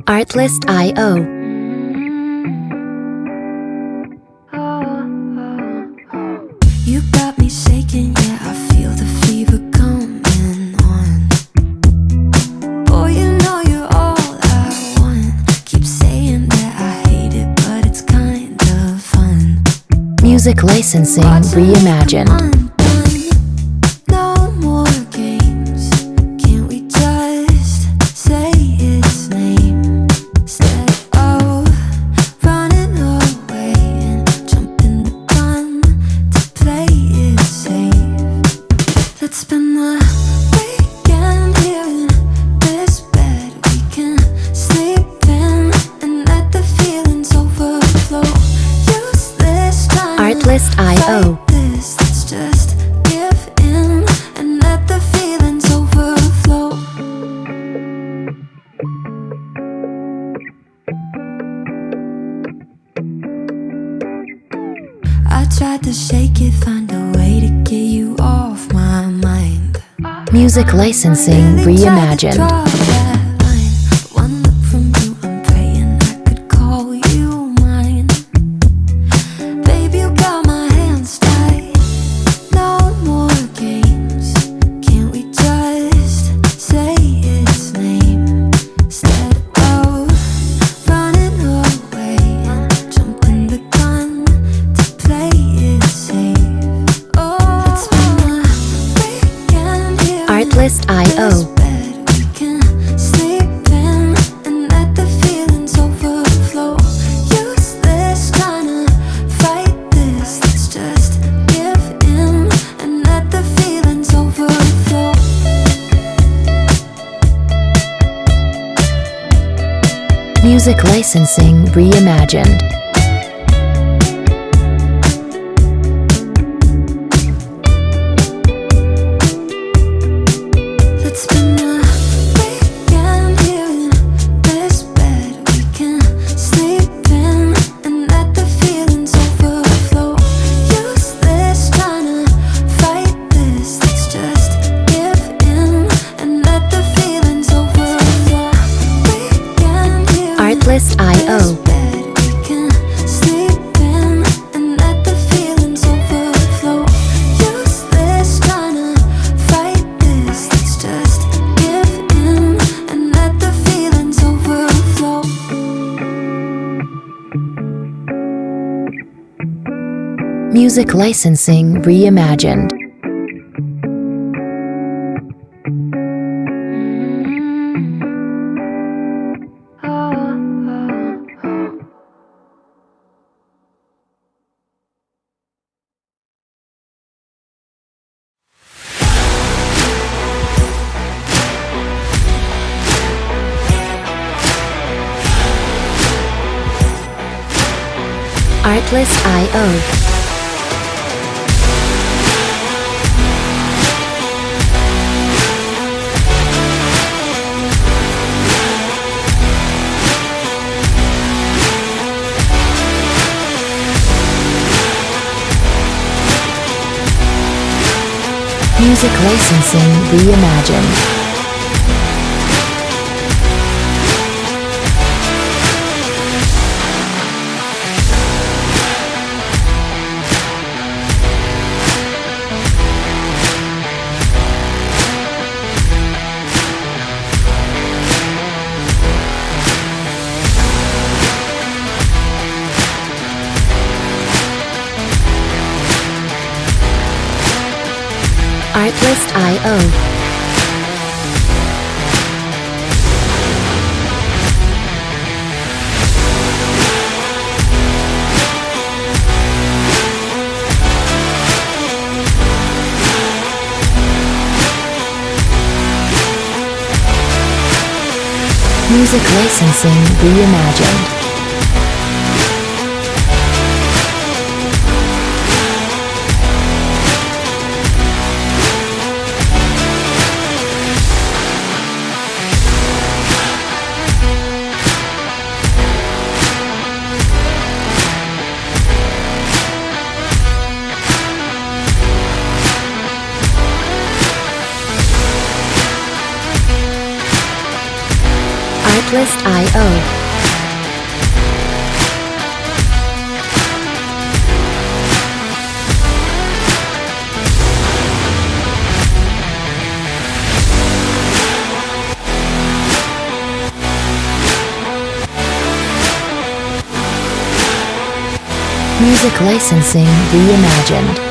Artlist.io. You got me shaking, yeah, I feel the fever coming on. Boy, you know you're all I want. Keep saying that I hate it, but it's kind of fun. Music licensing reimagined. No more games. Can't we just say its name instead of running away and jumping the gun to play it safe? Let's spend the weekend here in this bed. We can sleep in and let the feelings overflow. Use this time. Artlist.io. Let's just give in and let the feelings overflow. I tried to shake it, find a way to get you off my mind. Music licensing Really tried to reimagined. draw that line. One look from you, I'm praying I could call you mine. Baby, you got my hands tied. No more games. Can't we just say its name instead of running away and jumping the gun to play it safe? Oh, let's spend the weekend here in Artlist.io. this bed. We can sleep in and let the feelings overflow. Use this time to fight this. Let's just give in and let the feelings overflow. Music licensing reimagined. Let's spend the weekend here in this bed. We can sleep in and let the feelings overflow. Use this time to fight this. Let's just give in and let the feelings overflow. Weekend here in this Artlist.io. bed. We can sleep in and let the feelings overflow. Use this time to fight this. Let's just give in and let the feelings overflow. Music licensing reimagined. Artlist.io. Music licensing reimagined. Artlist.io. Music licensing reimagined. List.io. Music licensing reimagined.